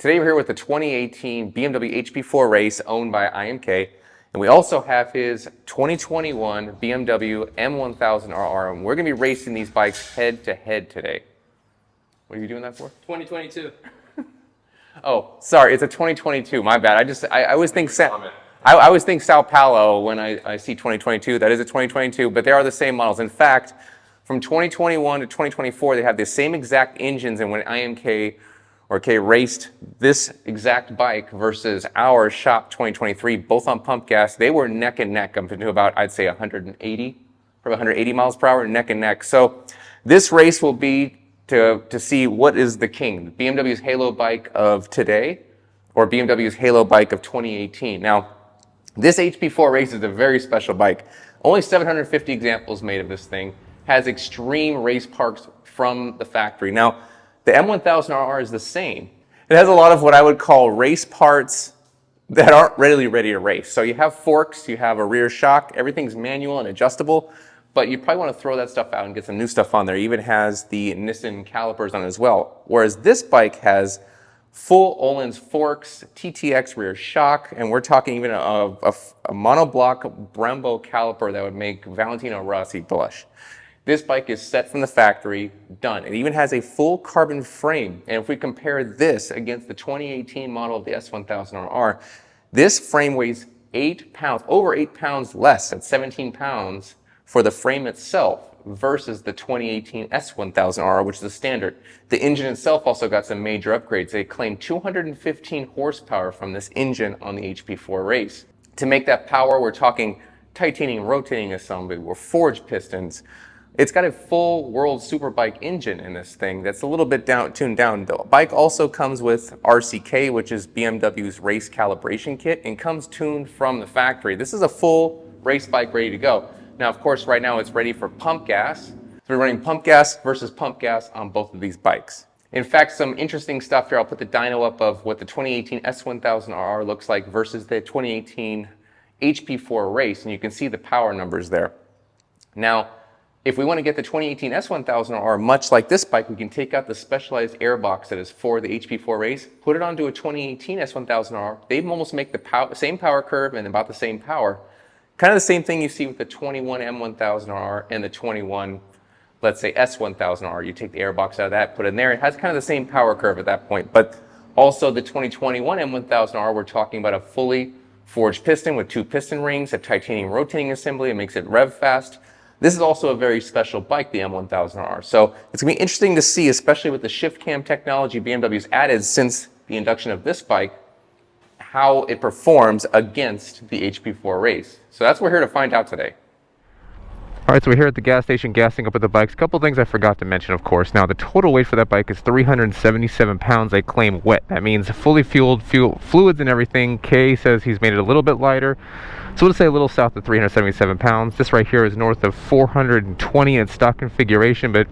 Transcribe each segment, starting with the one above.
Today we're here with the 2018 BMW HP4 Race owned by IMK, and we also have his 2021 BMW M1000RR, and we're going to be racing these bikes head to head today. What are you doing that for? 2022. Oh, sorry, it's a 2022. My bad. I always think I always think Sao Paulo when I see 2022. That is a 2022, but they are the same models. In fact, from 2021 to 2024, they have the same exact engines, and when IMK or K raced this exact bike versus our shop 2023, both on pump gas, they were neck and neck up to about, I'd say 180, probably 180 miles per hour, neck and neck. So this race will be to see what is the king, BMW's Halo bike of today or BMW's Halo bike of 2018. Now, this HP4 Race is a very special bike. Only 750 examples made of this thing. Has extreme race parts from the factory. Now, the M1000RR is the same. It has a lot of what I would call race parts that aren't ready to race. So you have forks, you have a rear shock, everything's manual and adjustable, but you probably want to throw that stuff out and get some new stuff on there. It even has the Nissan calipers on it as well. Whereas this bike has full Öhlins forks, TTX rear shock, and we're talking even a monoblock Brembo caliper that would make Valentino Rossi blush. This bike is set from the factory, done. It even has a full carbon frame. And if we compare this against the 2018 model of the S1000RR, this frame weighs 8 pounds, over 8 pounds less, at 17 pounds for the frame itself versus the 2018 S1000RR, which is the standard. The engine itself also got some major upgrades. They claim 215 horsepower from this engine on the HP4 Race. To make that power, we're talking titanium rotating assembly, or forged pistons. It's got a full world superbike engine in this thing that's a little bit tuned down. The bike also comes with RCK, which is BMW's race calibration kit, and comes tuned from the factory. This is a full race bike ready to go. Now, of course, right now it's ready for pump gas. So we're running pump gas versus pump gas on both of these bikes. In fact, some interesting stuff here. I'll put the dyno up of what the 2018 S1000RR looks like versus the 2018 HP4 Race, and you can see the power numbers there. Now, if we want to get the 2018 S1000RR, much like this bike, we can take out the specialized air box that is for the HP4 Race, put it onto a 2018 S1000RR. They almost make the same power curve and about the same power. Kind of the same thing you see with the 21 M1000RR and the 21, let's say, S1000RR. You take the air box out of that, put it in there. It has kind of the same power curve at that point. But also the 2021 M1000RR, we're talking about a fully forged piston with 2 piston rings, a titanium rotating assembly. It makes it rev fast. This is also a very special bike, the M1000RR. So it's going to be interesting to see, especially with the shift cam technology BMW's added since the induction of this bike, how it performs against the HP4 Race. So that's what we're here to find out today. All right, so we're here at the gas station gassing up with the bikes. A couple things I forgot to mention, of course. Now, the total weight for that bike is 377 pounds, they claim wet. That means fully fueled, fluids and everything. Kay says he's made it a little bit lighter. So we'll say a little south of 377 pounds. This right here is north of 420 in stock configuration, but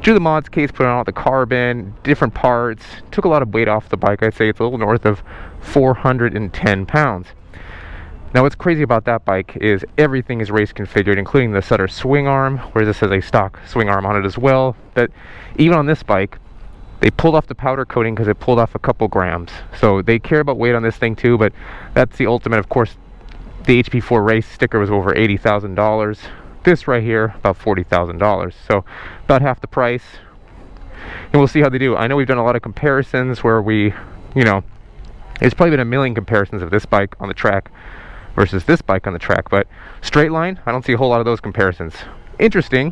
drew the mods case, put on all the carbon, different parts, took a lot of weight off the bike. I'd say it's a little north of 410 pounds. Now what's crazy about that bike is everything is race configured, including the Sutter swing arm, where this has a stock swing arm on it as well. But even on this bike, they pulled off the powder coating because it pulled off a couple grams. So they care about weight on this thing too, but that's the ultimate. Of course, the HP4 Race sticker was over $80,000. This right here, about $40,000. So about half the price. And we'll see how they do. I know we've done a lot of comparisons where we, there's probably been a million comparisons of this bike on the track versus this bike on the track, but straight line, I don't see a whole lot of those comparisons. Interesting,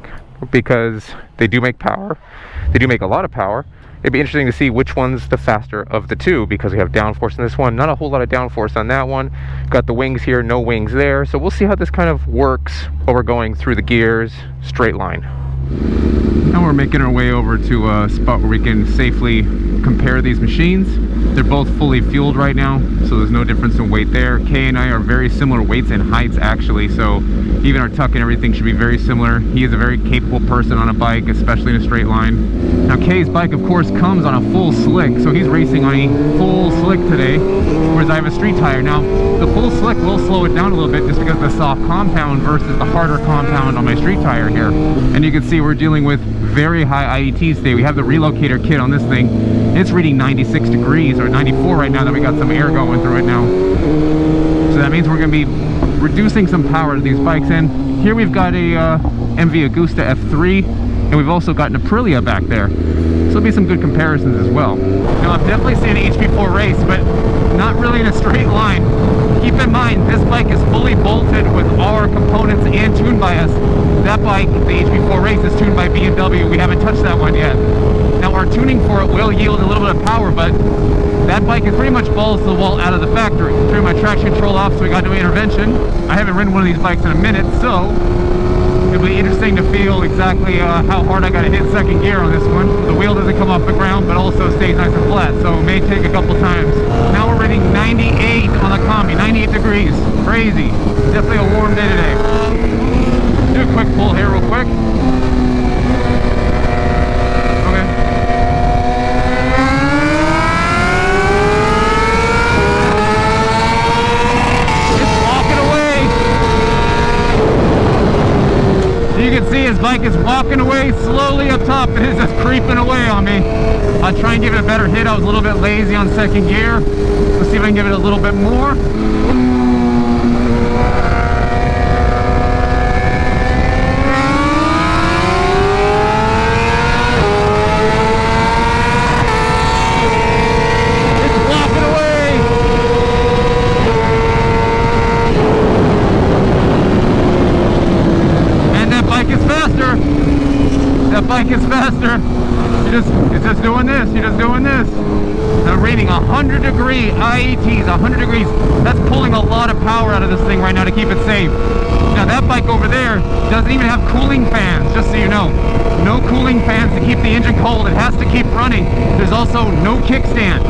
because they do make power. They do make a lot of power. It'd be interesting to see which one's the faster of the two, because we have downforce in this one, not a whole lot of downforce on that one. Got the wings here, no wings there. So we'll see how this kind of works while we're going through the gears, straight line. Now we're making our way over to a spot where we can safely compare these machines. They're both fully fueled right now, so there's no difference in weight there. Kay and I are very similar weights and heights actually, so even our tuck and everything should be very similar. He is a very capable person on a bike, especially in a straight line. Now Kay's bike of course comes on a full slick, so he's racing on a full slick today, whereas I have a street tire. Now the full slick will slow it down a little bit just because of the soft compound versus the harder compound on my street tire here. And you can see see we're dealing with very high IETs today. We have the relocator kit on this thing. It's reading 96 degrees or 94 right now that we got some air going through it now. So that means we're going to be reducing some power to these bikes. And here we've got a MV Agusta F3, and we've also got an Aprilia back there. So there'll be some good comparisons as well. Now I've definitely seen an HP4 Race, but not really in a straight line. Keep in mind, this bike is fully bolted with our components and tuned by us. That bike, the HP4 Race, is tuned by BMW. We haven't touched that one yet. Now our tuning for it will yield a little bit of power, but that bike is pretty much balls to the wall out of the factory. Turned my traction control off, so we got no intervention. I haven't ridden one of these bikes in a minute, so it'll be interesting to feel exactly how hard I got to hit second gear on this one. The wheel doesn't come off the ground, but also stays nice and flat, so it may take a couple times. Now we're reading 98 on the combi, 98 degrees. Crazy. Definitely a warm day today. Do a quick pull here real quick. Okay. It's walking away. You can see his bike is walking away slowly up top. It is just creeping away on me. I'll try and give it a better hit. I was a little bit lazy on second gear. Let's see if I can give it a little bit more. That bike is faster. It's just doing this. You're just doing this. I'm reading 100 degree IETs, 100 degrees. That's pulling a lot of power out of this thing right now to keep it safe. Now that bike over there doesn't even have cooling fans, just so you know. No cooling fans to keep the engine cold. It has to keep running. There's also no kickstand.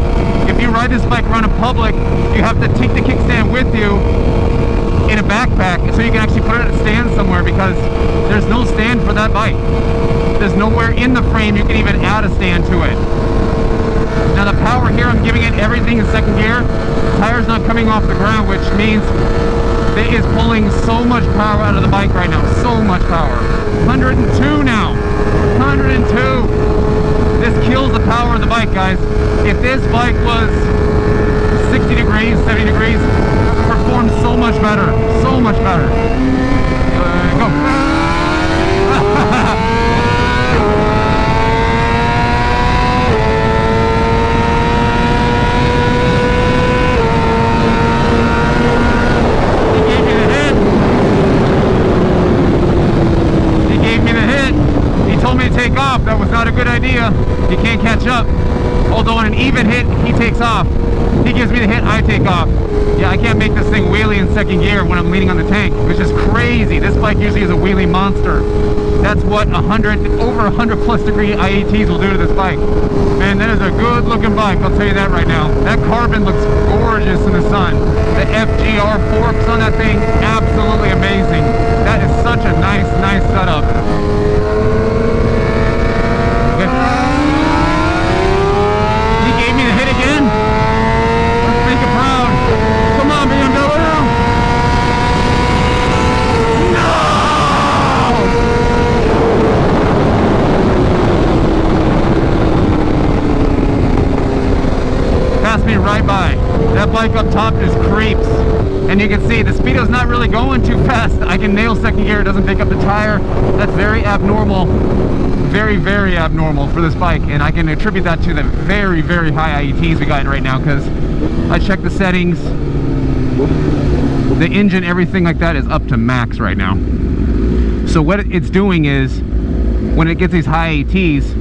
If you ride this bike around in public, you have to take the kickstand with you in a backpack so you can actually put it at a stand somewhere, because there's no stand for that bike. There's nowhere in the frame you can even add a stand to it. Now the power here, I'm giving it everything in second gear. The tire's not coming off the ground, which means it is pulling so much power out of the bike right now. So much power. 102 now. 102. This kills the power of the bike, guys. If this bike was 60 degrees, 70 degrees, performs so much better. So much better. Go. Take off. That was not a good idea. He can't catch up. Although on an even hit, he takes off. He gives me the hit, I take off. Yeah, I can't make this thing wheelie in second gear when I'm leaning on the tank, which is crazy. This bike usually is a wheelie monster. That's what over 100 plus degree IETs will do to this bike. Man, that is a good looking bike, I'll tell you that right now. That carbon looks gorgeous in the sun. The FGR forks on that thing, absolutely amazing. That is such a nice setup. He gave me the hit again. Let's make it proud. Come on, BMW. No! Passed me right by. That bike up top just creeps. And you can see the speedo's not really going too fast. I can nail second gear. It doesn't pick up the tire. That's very abnormal. Very abnormal for this bike, and I can attribute that to the very high IETs we got right now, because I checked the settings, the engine, everything like that is up to max right now. So what it's doing is, when it gets these high IETs,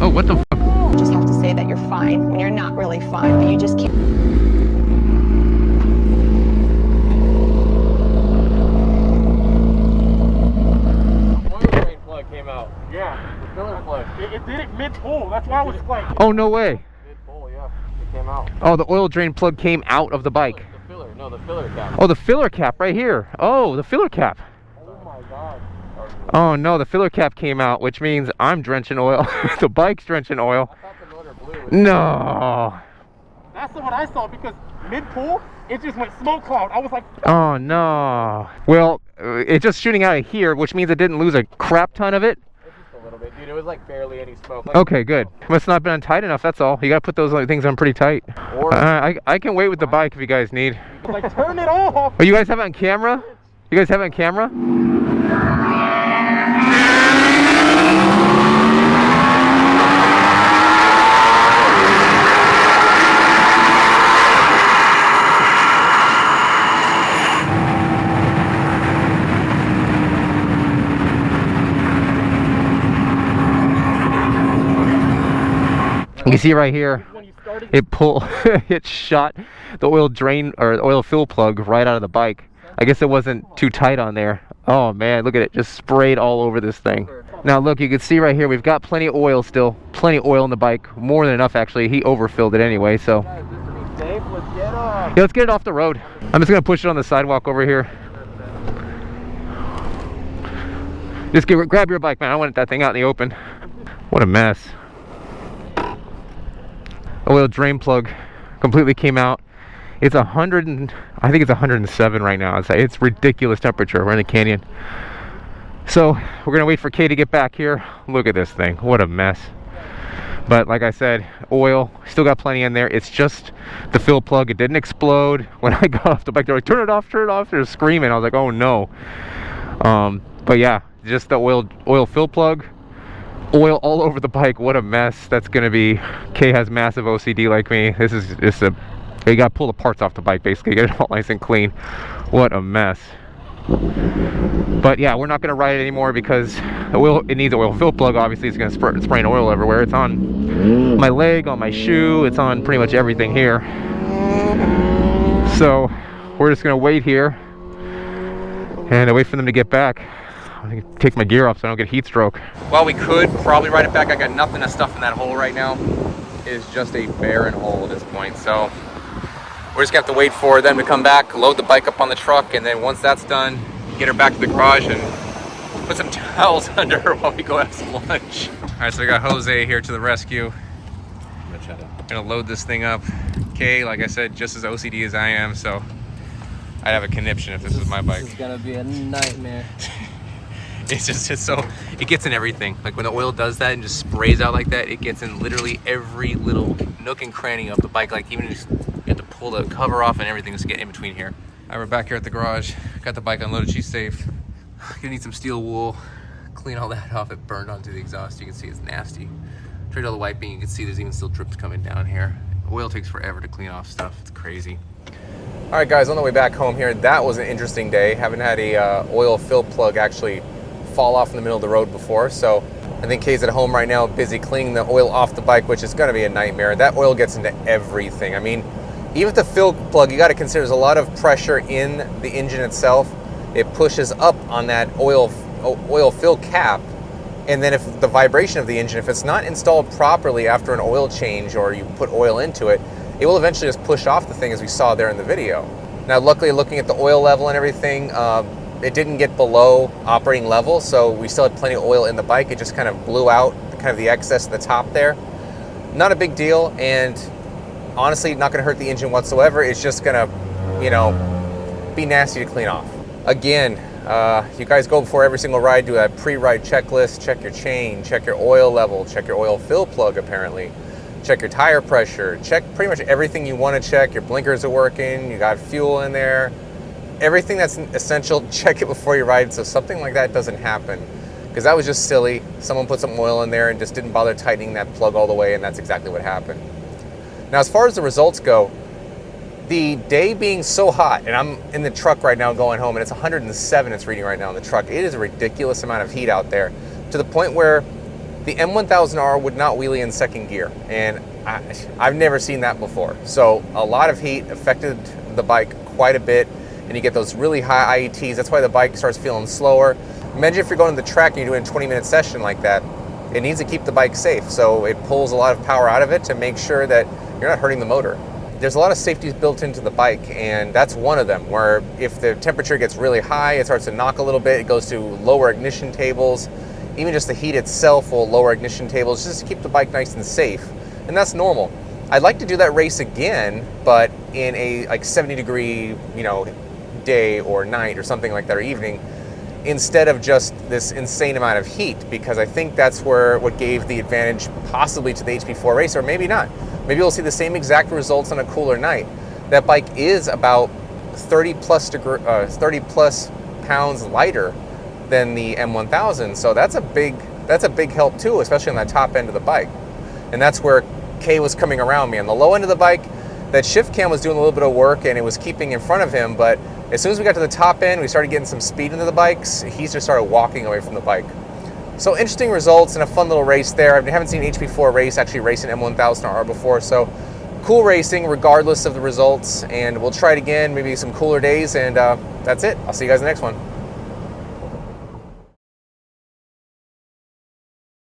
oh, what the fuck? You just have to say that you're fine when you're not really fine, but you just can't. It did it mid-pull. That's why I was like... Oh, no way. Mid-pull, yeah. It came out. Oh, the oil drain plug came out of the bike. The filler. No, the filler cap. Oh, the filler cap right here. Oh, the filler cap. Oh, my God. Oh, no, the filler cap came out, which means I'm drenching oil. The bike's drenching oil. I thought the motor blew. No. That's what I saw because mid-pull, it just went smoke cloud. I was like, Oh no. Well, it's just shooting out of here, which means it didn't lose a crap ton of it. just a little bit, dude. It was like barely any smoke. Like, Okay, good. Must not have been tight enough, that's all. You gotta put those things on pretty tight. Or I can wait with the bike if you guys need. like, turn it off. Oh, you guys have it on camera? You guys have it on camera? You can see right here, it it shot the oil drain or oil fill plug right out of the bike. I guess it wasn't too tight on there. Oh man, look at it, just sprayed all over this thing. Now look, you can see right here, we've got plenty of oil still, plenty of oil in the bike, more than enough actually. He overfilled it anyway, so. Yeah, let's get it off the road. I'm just gonna push it on the sidewalk over here. Just grab your bike, man. I want that thing out in the open. What a mess. Oil drain plug completely came out. It's I think it's 107 right now. It's ridiculous temperature. We're in the canyon. So we're gonna wait for Kay to get back here. Look at this thing, what a mess. But like I said, oil, still got plenty in there. It's just the fill plug, it didn't explode. When I got off the bike, they're like, turn it off, they're screaming. I was like, oh no. But yeah, just the oil fill plug. Oil all over the bike, what a mess that's gonna be. Kay has massive OCD like me. This is just you gotta pull the parts off the bike basically, get it all nice and clean. What a mess. But yeah, we're not gonna ride it anymore because it needs an oil fill plug. Obviously it's gonna spray oil everywhere. It's on my leg, on my shoe, it's on pretty much everything here. So we're just gonna wait here and wait for them to get back. I can take my gear off so I don't get heat stroke. Well, we could probably ride it back. I got nothing to stuff in that hole right now. It's just a barren hole at this point. So we're just gonna have to wait for them to come back, load the bike up on the truck, and then once that's done, get her back to the garage and put some towels under her while we go have some lunch. All right, so we got Jose here to the rescue. Gonna load this thing up. Kay, like I said, just as OCD as I am, so I'd have a conniption if this was my bike. This is gonna be a nightmare. It gets in everything. Like when the oil does that and just sprays out like that, it gets in literally every little nook and cranny of the bike. Like even just, you have to pull the cover off and everything just to get in between here. All right, we're back here at the garage. Got the bike unloaded, she's safe. Gonna need some steel wool, clean all that off. It burned onto the exhaust. You can see it's nasty. Tried all the wiping, you can see there's even still drips coming down here. Oil takes forever to clean off stuff, it's crazy. All right guys, on the way back home here, that was an interesting day. Haven't had a oil fill plug actually fall off in the middle of the road before, so I think Kay's at home right now busy cleaning the oil off the bike, which is going to be a nightmare. That oil gets into everything. I mean, even with the fill plug, you got to consider there's a lot of pressure in the engine itself. It pushes up on that oil fill cap, and then if the vibration of the engine, if it's not installed properly after an oil change or you put oil into it, it will eventually just push off the thing, as we saw there in the video. Now luckily, looking at the oil level and everything, it didn't get below operating level, so we still had plenty of oil in the bike. It just kind of blew out kind of the excess at the top there. Not a big deal, and honestly not going to hurt the engine whatsoever. It's just going to, you know, be nasty to clean off. Again, you guys go before every single ride, do a pre-ride checklist, check your chain, check your oil level, check your oil fill plug apparently, check your tire pressure, check pretty much everything you want to check. Your blinkers are working, you got fuel in there. Everything that's essential, check it before you ride so something like that doesn't happen. Because that was just silly. Someone put some oil in there and just didn't bother tightening that plug all the way, and that's exactly what happened. Now, as far as the results go, the day being so hot, and I'm in the truck right now going home, and it's 107 it's reading right now in the truck. It is a ridiculous amount of heat out there, to the point where the M1000RR would not wheelie in second gear, and I've never seen that before. So a lot of heat affected the bike quite a bit, and you get those really high IETs. That's why the bike starts feeling slower. Imagine if you're going to the track and you're doing a 20-minute session like that. It needs to keep the bike safe, so it pulls a lot of power out of it to make sure that you're not hurting the motor. There's a lot of safeties built into the bike, and that's one of them, where if the temperature gets really high, it starts to knock a little bit, it goes to lower ignition tables. Even just the heat itself will lower ignition tables just to keep the bike nice and safe, and that's normal. I'd like to do that race again, but in a like 70-degree, you know, day or night or something like that, or evening, instead of just this insane amount of heat, because I think that's what gave the advantage possibly to the HP4 Race, or maybe not. Maybe we'll see the same exact results on a cooler night. That bike is about 30 plus pounds lighter than the M1000, so that's a big help too, especially on that top end of the bike. And that's where Kay was coming around me. On the low end of the bike, that shift cam was doing a little bit of work and it was keeping in front of him, but as soon as we got to the top end, we started getting some speed into the bikes, he just started walking away from the bike. So interesting results and a fun little race there. I haven't seen HP4 Race actually race an M1000RR before, so cool racing regardless of the results, and we'll try it again, maybe some cooler days, and that's it. I'll see you guys in the next one.